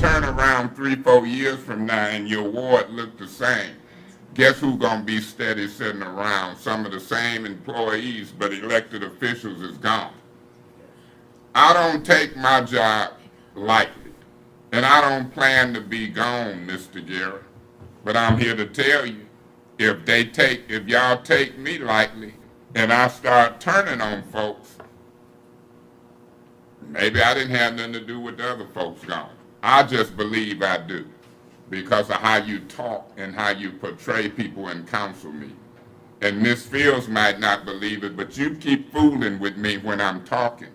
turn around 3-4 years from now and your ward look the same, guess who's gonna be steady sitting around? Some of the same employees, but elected officials is gone. I don't take my job lightly, and I don't plan to be gone, Mr. Guerra. But I'm here to tell you, if y'all take me lightly and I start turning on folks, maybe I didn't have nothing to do with the other folks gone. I just believe I do because of how you talk and how you portray people in council meetings. And Ms. Fields might not believe it, but you keep fooling with me when I'm talking.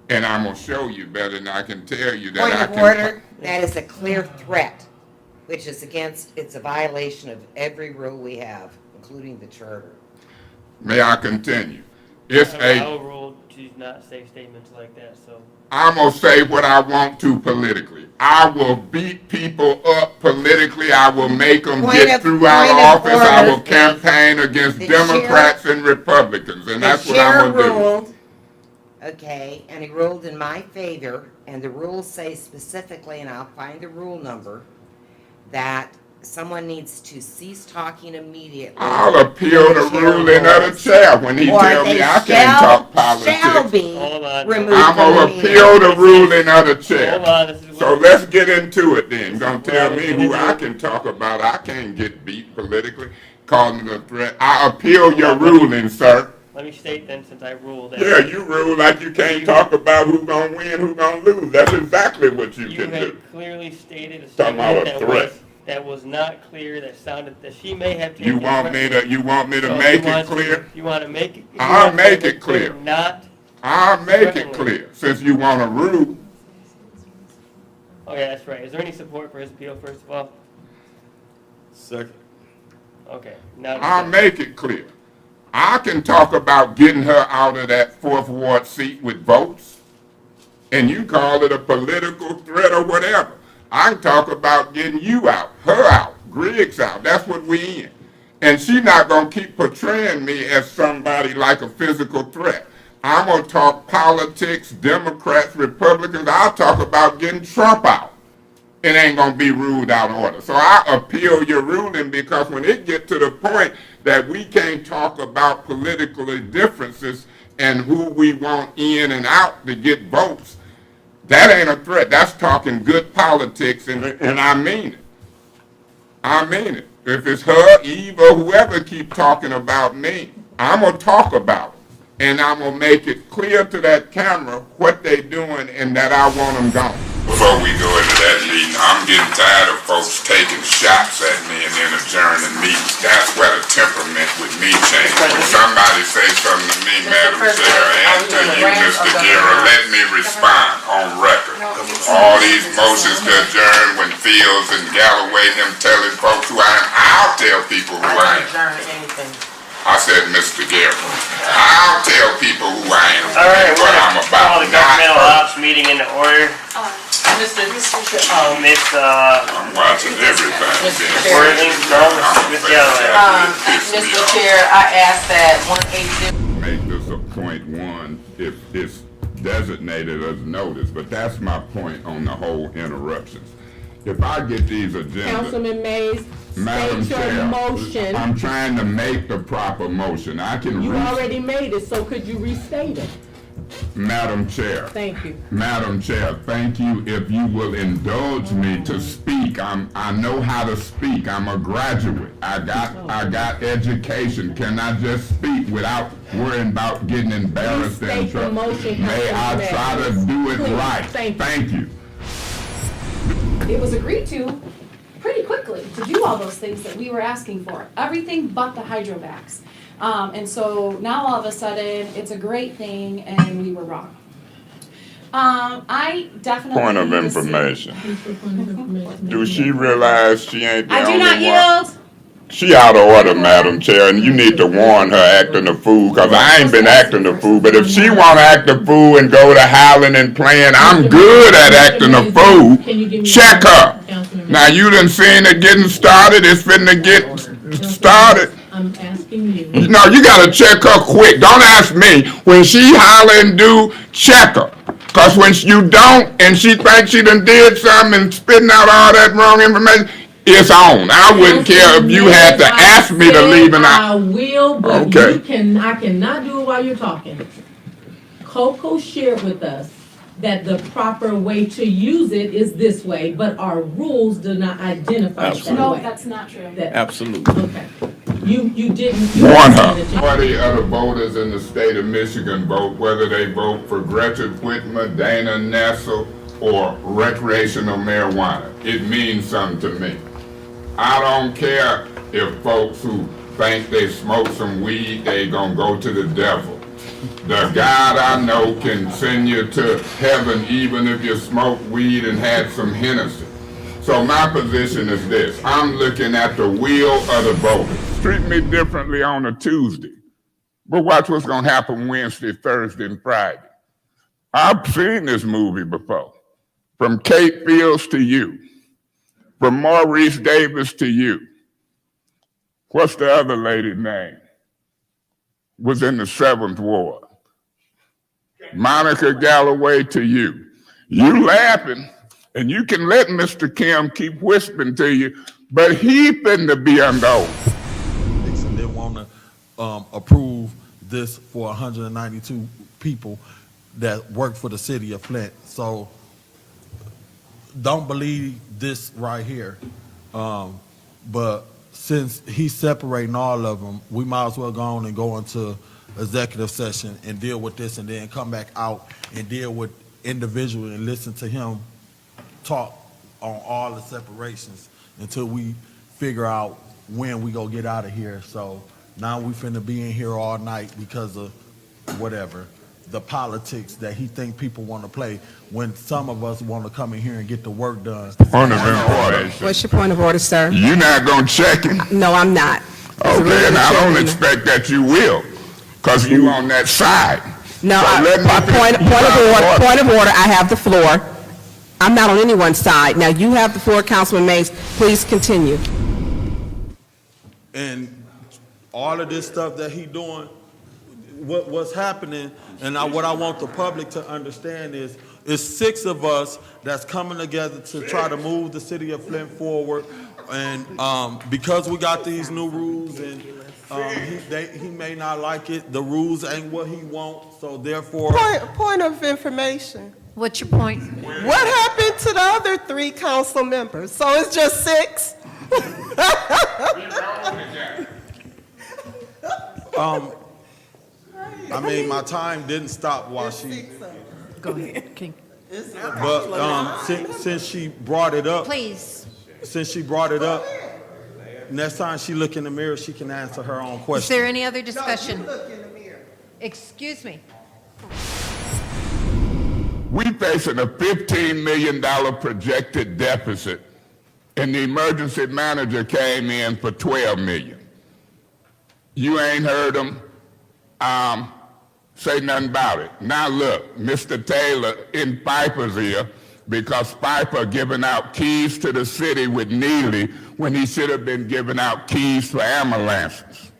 And I'm going to show you better than I can tell you that I can. Point of order, that is a clear threat, which is it's a violation of every rule we have, including the charter. May I continue? I will rule to not say statements like that, so. I'm going to say what I want to politically. I will beat people up politically. I will make them get through our office. I will campaign against Democrats and Republicans, and that's what I'm going to do. Okay, and he ruled in my favor, and the rules say specifically, and I'll find the rule number, that someone needs to cease talking immediately. I'll appeal the ruling of the chair when he tells me I can't talk politics. Shall be removed. I'm going to appeal the ruling of the chair. Hold on, So let's get into it then. You're going to tell me who I can talk about. I can't get beat politically, calling it a threat. I appeal your ruling, sir. Let me state then, since I ruled that. Yeah, you rule like you can't talk about who's going to win, who's going to lose. That's exactly what you can do. You had clearly stated a Talking about statement a threat. that was not clear, that sounded, that she may have taken. You want me to make it clear? You want to make it? I'll make it clear. I'll make it Threateningly. clear, since you want to rule. Oh, yeah, that's right. Is there any support for his appeal, first of all? Second. Okay, now. I'll make it clear. I can talk about getting her out of that 4th Ward seat with votes, and you call it a political threat or whatever. I can talk about getting you out, her out, Griggs out. That's what we in. And she's not going to keep portraying me as somebody like a physical threat. I'm going to talk politics, Democrats, Republicans. I'll talk about getting Trump out. It ain't going to be ruled out of order. So I appeal your ruling, because when it gets to the point that we can't talk about political differences and who we want in and out to get votes, that ain't a threat. That's talking good politics, and I mean it. I mean it. If it's her, Eve, or whoever keep talking about me, I'm going to talk about it. And I'm going to make it clear to that camera what they doing and that I want them gone. Before we go into that meeting, I'm getting tired of folks taking shots at me and then adjourning meetings. That's where the temperament with me changed. When somebody say something to me, Madam Chair, and to you, Mr. Guerra, let me respond on record. All these motions to adjourn when Fields and Galloway them telling folks who I am, I'll tell people who I am. I said, Mr. Guerra, I'll tell people who I am and what I'm about. Call the governmental ops meeting into order. I'm watching everything. Ms. Galloway. Mr. Chair, I ask that 180. Make this a .1 if it's designated as notice, but that's my point on the whole interruptions. If I get these agendas. Councilman Mays, Madam state your Chair, motion. I'm trying to make the proper motion. I can You already made it, so could you restate it? Madam Chair. Thank you. Madam Chair, thank you. If you will indulge me to speak, I know how to speak. I'm a graduate. I got education. Can I just speak without worrying about getting embarrassed and Restate the motion, May I Councilman try to Mays. do it Please. right? Thank you. It was agreed to pretty quickly to do all those things that we were asking for, everything but the hydrovacs. And so now all of a sudden, it's a great thing and we were wrong. I definitely. Point of information. Do she realize she ain't the I only do not one? yield. She out of order, Madam Chair, and you need to warn her acting a fool, because I ain't been acting a fool. But if she want to act a fool and go to howling and playing, I'm good at acting a fool. Check her. Now, you done seen it getting started. It's finna get started. I'm asking you. No, you got to check her quick. Don't ask me. When she holler and do, check her. Because when you don't and she thinks she done did something and spitting out all that wrong information, it's on. I wouldn't care if you had to ask me to leave and I will, but Okay. I cannot do it while you're talking. Coco shared with us that the proper way to use it is this way, but our rules do not identify it that No, way. that's not true. Absolutely. Okay. You didn't. warn her. didn't- Majority of the voters in the state of Michigan vote, whether they vote for Gretchen Whitmer, Dana Nessel, or recreational marijuana. It means something to me. I don't care if folks who think they smoke some weed, they gonna go to the devil. The God I know can send you to heaven even if you smoke weed and had some Hennessy. So my position is this: I'm looking at the will of the voters. Treat me differently on a Tuesday, but watch what's gonna happen Wednesday, Thursday, and Friday. I've seen this movie before. From Kate Fields to you, from Maurice Davis to you. What's the other lady's name? Was in the 7th Ward. Monica Galloway to you. You laughing, and you can let Mr. Kim keep whispering to you, but he finna be under oath. Nixon didn't want to approve this for 192 people that work for the city of Flint. So don't believe this right here. But since he's separating all of them, we might as well go on and go into executive session and deal with this and then come back out and deal with individually and listen to him talk on all the separations until we figure out when we go get out of here. So now we finna be in here all night because of whatever, the politics that he think people want to play when some of us want to come in here and get the work done. Point of importance. What's your point of order, sir? You're not gonna check him? No, I'm not. Okay, and I don't expect that you will, because you on that side. No, So let me point of order, I have the floor. I'm not on anyone's side. Now, you have the floor, Councilman Mays. Please continue. And all of this stuff that he doing, what's happening, and what I want the public to understand is 6 of us that's coming together to try to move the city of Flint forward. And because we got these new rules, and he may not like it, the rules ain't what he wants, so therefore. Point of information. What's your point? What happened to the other 3 council members? So it's just 6? I mean, my time didn't stop while she, Go ahead, King. but since she brought it up, Please. next time she look in the mirror, she can answer her own Is question. there any other discussion? Excuse me. We facing a $15 million projected deficit, and the emergency manager came in for $12 million. You ain't heard him say nothing about it. Now look, Mr. Taylor in Piper's ear, because Piper giving out keys to the city with Neely when he should have been giving out keys for ambulances.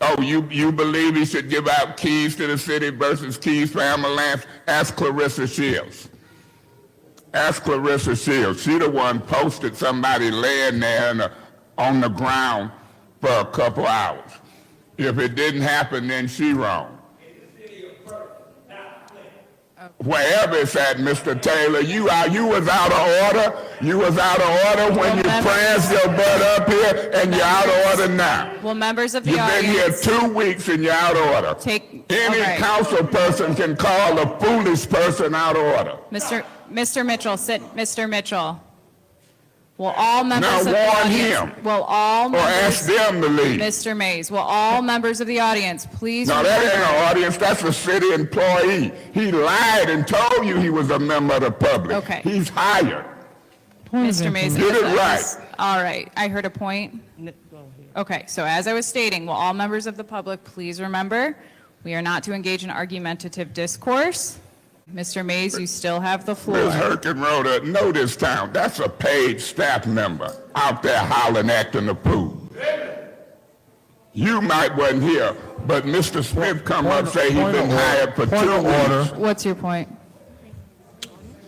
Oh, you believe he should give out keys to the city versus keys for ambulance? Ask Clarissa Shields. Ask Clarissa Shields. She the one posted somebody laying there on the ground for a couple hours. If it didn't happen, then she wrong. Wherever it's at, Mr. Taylor, you was out of order. You was out of order when you pranced your butt up here, and you're out of order now. Well, members of the You've audience. been here 2 weeks and you're out of order. Any council person can call a foolish person out of order. Mr. Mitchell, Mr. Mitchell. Will all members Now of the warn audience. him. Will all Or members. ask them to leave. Mr. Mays, will all members of the audience please. No, that ain't remember- an audience. That's a city employee. He lied and told you he was a member of the public. Okay. He's hired. Mr. Mays. Get it yes, right. All right, I heard a point. Okay, so as I was stating, will all members of the public please remember, we are not to engage in argumentative discourse. Mr. Mays, you still have the floor. Ms. Herkenroder, know this town. That's a paid staff member out there hollering, acting a fool. You might wasn't here, but Mr. Smith come up say he been hired for 2 Point of order. weeks. What's your point?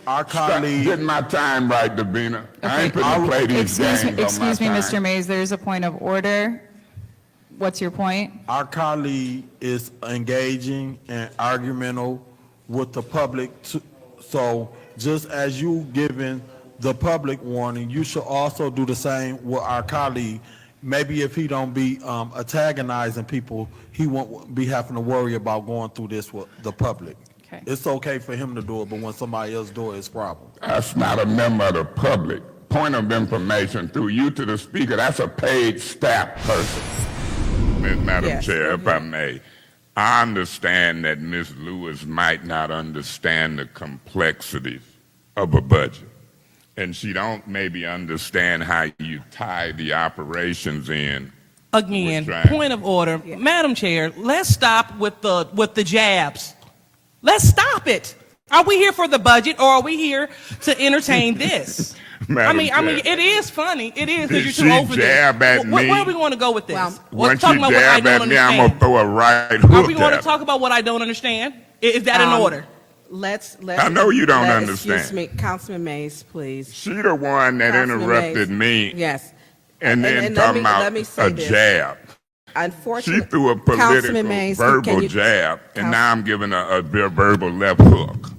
Our Stop colleague, getting my time right, Davina. I ain't Okay. finna play these games on my Excuse me, time. Mr. Mays, there's a point of order. What's your point? our colleague is engaging and argumental with the public. So just as you giving the public warning, you should also do the same with our colleague. Maybe if he don't be antagonizing people, he won't be having to worry about going through this with the public. Okay. It's okay for him to do it, but when somebody else do it, it's a problem. That's not a member of the public. Point of information through you to the speaker, that's a paid staff person. Madam Yes, Chair, if I may, I understand that Ms. Lewis might not understand the complexities of a budget. And she don't maybe understand how you tie the operations in. Again, We're trying. point of order. Madam Chair, let's stop with the jabs. Let's stop it. Are we here for the budget or are we here to entertain this? Madam I mean, Chair. it is funny. It is Did because you're she too old for this. jab at me? Where are we going to go with this? Well, When she talking about what I jab don't at me, I'm understand. gonna throw a right Are hook we going to at talk about what I don't understand? Is that in order? Let's. I know you don't understand. Excuse me, Councilman Mays, please. She the one that Councilman interrupted Mays. me Yes. and then let talking me about say a this. jab. She Unfortunately, threw a Councilman political, Mays, can verbal you- jab, and Council- now I'm giving a verbal left hook.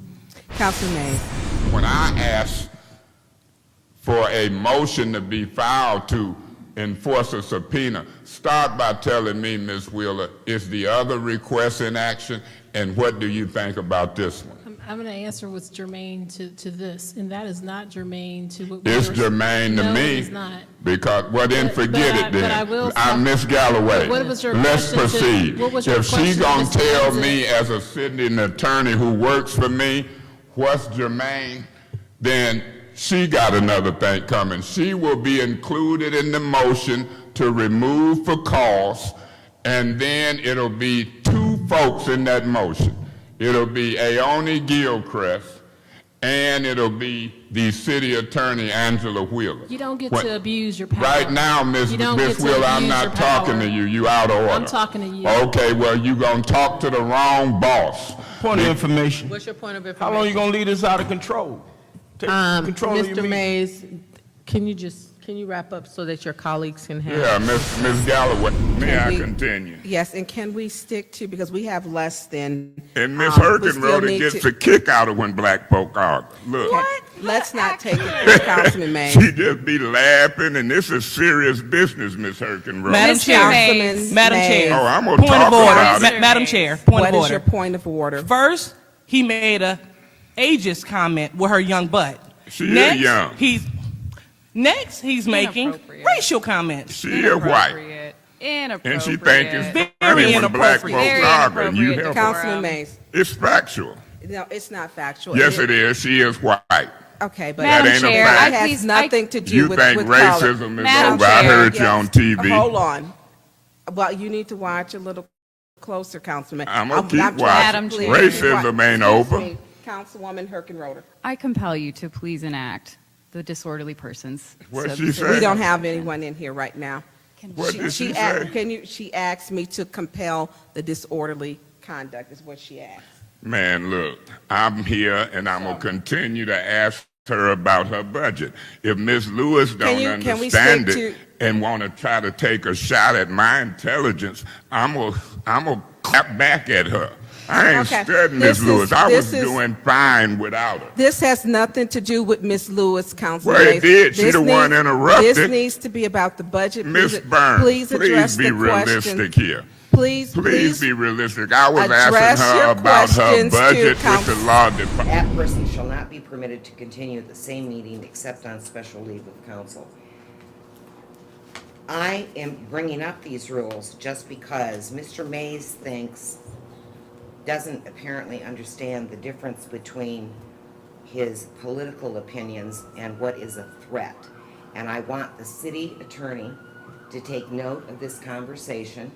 Councilman Mays. When I asked for a motion to be filed to enforce a subpoena, start by telling me, Ms. Wheeler, is the other request in action, and what do you think about this one? I'm going to answer what's germane to this, and that is not germane to what we It's were- germane to No, me. it is not. Because, well, then But- forget but I- it then. but I will I'm Miss Galloway. What was your Let's question to- proceed. what was your If she question to gonna Mr. tell President? me as a sitting attorney who works for me what's germane, then she got another thing coming. She will be included in the motion to remove for cause, and then it'll be 2 folks in that motion. It'll be Aoni Gilchrist, and it'll be the city attorney, Angela Wheeler. You don't get What- to abuse your power. Right now, Miss You don't get to Wheeler, I'm abuse not your talking power. to you. You out of order. I'm talking to you. Okay, well, you gonna talk to the wrong boss. Point of information. What's your point of How information? long you gonna leave this out of control? Take control of your Mr. meeting. Mays, can you wrap up so that your colleagues can have? Yeah, Miss Galloway, may I we- continue? Yes, and can we stick to, because we have less than. And Miss we still Herkenroder need gets to- a kick out of when black folk argue. Look. Let's not take it to Councilman Mays. She just be laughing, and this is serious business, Miss Herkenroder. Madam Mr. Chair. Mays. Madam Mays. Chair. Oh, I'm gonna Point talk of order. about it. Madam Chair, point What of is your order. point of order? First, he made a ageist comment with her young butt. She is young. Next, he's making Inappropriate. racial comments. She is white, Inappropriate. and she think it's Very funny when black folk inappropriate. Very argue. You inappropriate help. Councilman Mays. It's factual. No, it's not factual. Yes, it is. She is white. Okay, but Madam That ain't a Chair, fact. that I has please, nothing to do You with think with color. racism is Madam over? I Chair, heard you on TV. Hold on. Well, you need to watch a little closer, Councilman. I'm gonna keep trying to watching. Madam please- Racism ain't Excuse over. me, Councilwoman Herkenroder. I compel you to please enact the disorderly persons. What'd sub- she say? We don't have anyone in here right now. What did she asked- say? She asked me to compel the disorderly conduct, is what she asked. Man, look, I'm here and I'm gonna continue to ask her about her budget. If Ms. Lewis don't can we understand stick it and want to try to take a shot at my intelligence, I'm gonna clap back at her. I ain't Okay. studying This Ms. Lewis. is- I was this is- doing fine without her. This has nothing to do with Miss Lewis, Councilman. Well, it Mays. did. She This the one needs- interrupted. This needs to be about the budget. Miss Burns, please address be the question. realistic here. Please Please be realistic. I was address asking your her about her questions to budget with the Council- law department. That person shall not be permitted to continue at the same meeting except on special leave of council. I am bringing up these rules just because Mr. Mays doesn't apparently understand the difference between his political opinions and what is a threat. And I want the city attorney to take note of this conversation,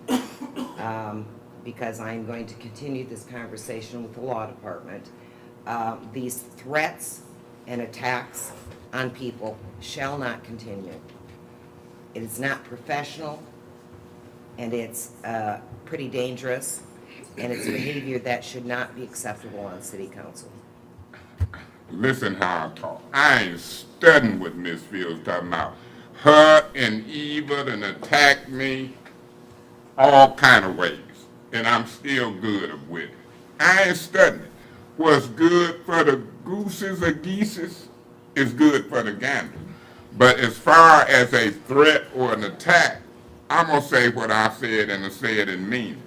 because I'm going to continue this conversation with the law department. These threats and attacks on people shall not continue. It is not professional. and it's pretty dangerous, and it's behavior that should not be acceptable on city council. Listen how I talk. I ain't studying what Miss Fields talking about. Her and Eva done attacked me all kind of ways, and I'm still good with it. I ain't studying it. What's good for the gooses or geeses is good for the gander. But as far as a threat or an attack, I'm going to say what I said and I say it and mean it.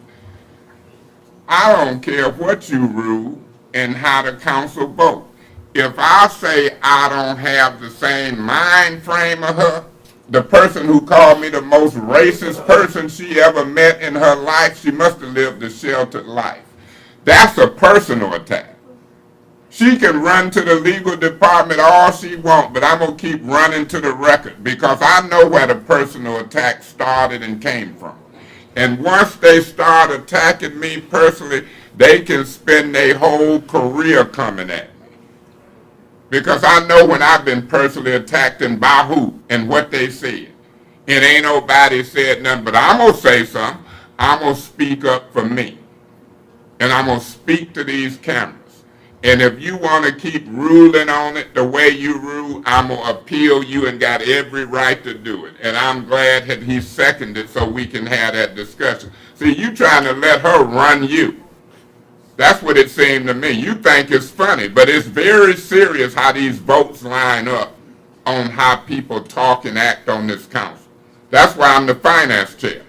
I don't care what you rule and how the council vote. If I say I don't have the same mind frame of her, the person who called me the most racist person she ever met in her life, she must have lived a sheltered life. That's a personal attack. She can run to the legal department all she wants, but I'm going to keep running to the record because I know where the personal attack started and came from. And once they start attacking me personally, they can spend their whole career coming at me. Because I know when I've been personally attacked and by who and what they said. And ain't nobody said nothing, but I'm going to say something. I'm going to speak up for me. And I'm going to speak to these cameras. And if you want to keep ruling on it the way you rule, I'm going to appeal you and got every right to do it. And I'm glad that he seconded so we can have that discussion. See, you trying to let her run you. That's what it seemed to me. You think it's funny, but it's very serious how these votes line up on how people talk and act on this council. That's why I'm the finance chair,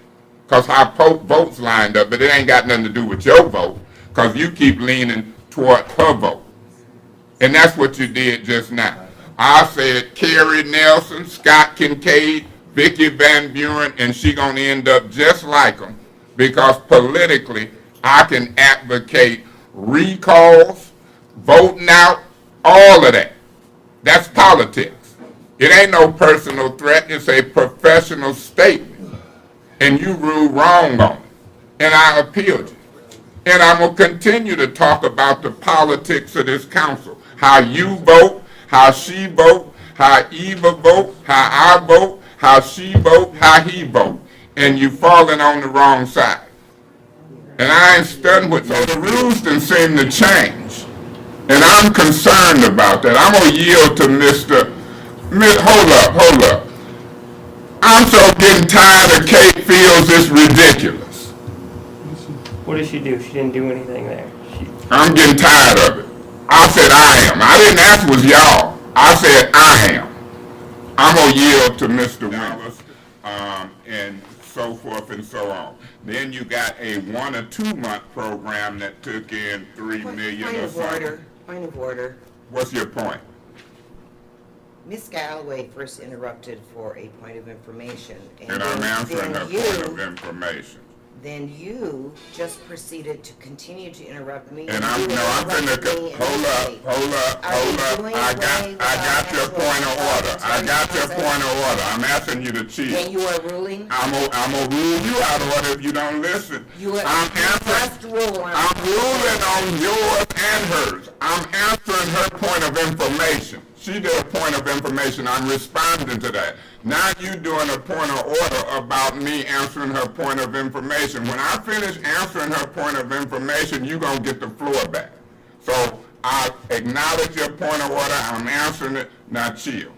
because how votes lined up, but it ain't got nothing to do with your vote, because you keep leaning toward her vote. And that's what you did just now. I said Kerry Nelson, Scott Kincaid, Vicky Van Buren, and she gonna end up just like them, because politically, I can advocate recalls, voting out, all of that. That's politics. It ain't no personal threat, it's a professional statement. And you ruled wrong on it. And I appealed you. And I'm going to continue to talk about the politics of this council. How you vote, how she vote, how Eva vote, how I vote, how she vote, how he vote. And you falling on the wrong side. And I ain't studying with so the rules done seem to change. And I'm concerned about that. I'm going to yield to hold up. I'm so getting tired of Kate Fields, it's ridiculous. What did she do? She didn't do anything there. I'm getting tired of it. I said I am. I didn't ask was y'all. I said I am. I'm going to yield to Mr. Willis, and so forth and so on. Then you got a 1 or 2 month program that took in $3 million or something. Point of order. What's your point? Ms. Galloway first interrupted for a point of information. And I'm answering her point of information. Then you just proceeded to continue to interrupt me. And I'm finna hold up. I got your point of order. I got your point of order. I'm asking you to chill. Then you are ruling? I'm gonna rule you out of order if you don't listen. I'm ruling on yours and hers. I'm answering her point of information. She did a point of information. I'm responding to that. Now you doing a point of order about me answering her point of information. When I finish answering her point of information, you're going to get the floor back. So I acknowledge your point of order. I'm answering it. Now chill.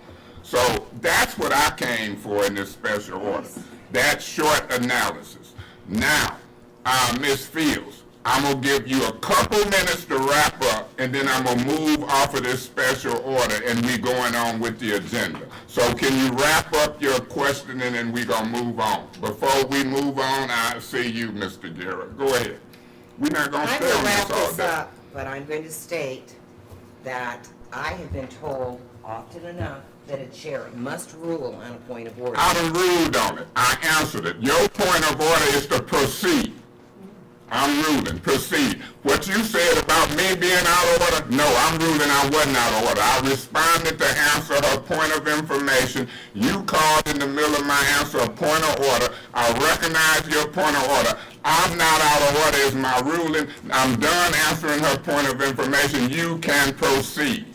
So that's what I came for in this special order. That short analysis. Now, Ms. Fields, I'm going to give you a couple minutes to wrap up, and then I'm going to move off of this special order, and we going on with the agenda. So can you wrap up your questioning, and we going to move on? Before we move on, I see you, Mr. Garrett. Go ahead. We're not going to stay on this all day. Up, but I'm going to state that I have been told often enough that a chair must rule on a point of order. I done ruled on it. I answered it. Your point of order is to proceed. I'm ruling. Proceed. What you said about me being out of order, no, I'm ruling I wasn't out of order. I responded to answer her point of information. You called in the middle of my answer a point of order. I recognize your point of order. I'm not out of order is my ruling. I'm done answering her point of information. You can proceed.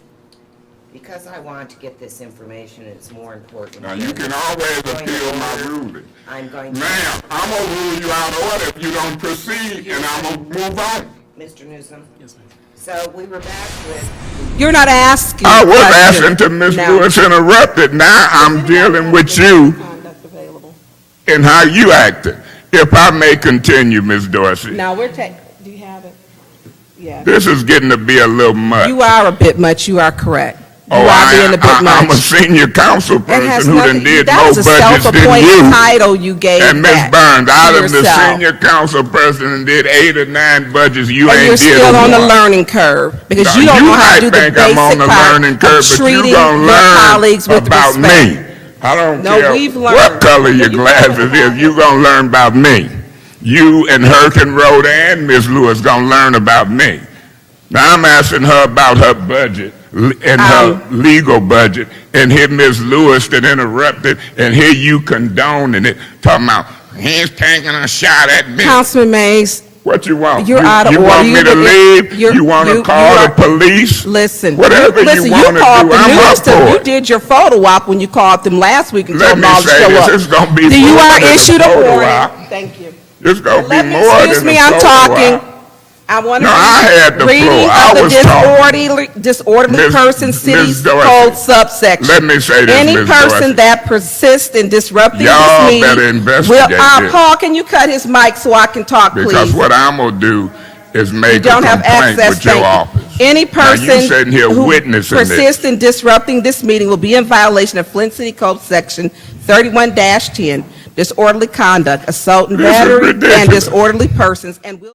Because I want to get this information, it's more important. Now, you can always appeal my ruling. I'm going to. Ma'am, I'm gonna rule you out of order if you don't proceed, and I'm gonna move on. Mr. Newsom? Yes, ma'am. So we were back with. You're not asking. I was questions. asking to Ms. Now- Lewis interrupted. Now I'm dealing with you and how you acted. If I may continue, Ms. Dorsey. Now, we're taking, do you have it? Yeah. This is getting to be a little much. You are a bit much, you are correct. You Oh, are being a bit much. I'm a senior council It has person who done nothing, did that more was a budgets than self-appointed you. title you gave And Ms. that Burns, to out of the yourself. senior council person did 8 or 9 budgets, you And ain't you're did still on the one. learning curve, because No, you don't know how to do the might think I'm on basic the part learning curve, of but you treating gonna your learn colleagues with about respect. me. I don't No, care we've what learned. color your glasses is, you gonna learn about me. You and Herkin Road and Ms. Lewis gonna learn about me. Now I'm asking her about her budget and her legal budget, and here Ms. Lewis that interrupted, and here you condoning it, talking about he's taking a shot at me. Councilman Mays, What you want? you're out of you order. want me to leave? you're- You want to call the police? Listen. Whatever you listen, want to do, called the I'm news up to- for You it. did your photo op when you called them last week and Let told me them all to say show this, up. it's gonna be Do you more are than a issued a photo warning? op. Thank you. It's gonna be Let me, more excuse than me, a I'm photo talking. op. I want No, to I had the reading floor. I of the was talking. disorderly Ms. person Ms. city's Dorsey, code subsection. let me say this, Any Ms. person Dorsey. that persists in disrupting Y'all this meeting. better investigate this. Paul, can you cut his mic so I can talk, please? Because what I'm gonna do is You make a don't have complaint access, with your thank you. office. Any Now, person you sitting here who witnessing this. persists in disrupting this meeting will be in violation of Flint City Code Section 31-10, disorderly conduct, assault and This is battery, and ridiculous. disorderly persons, and will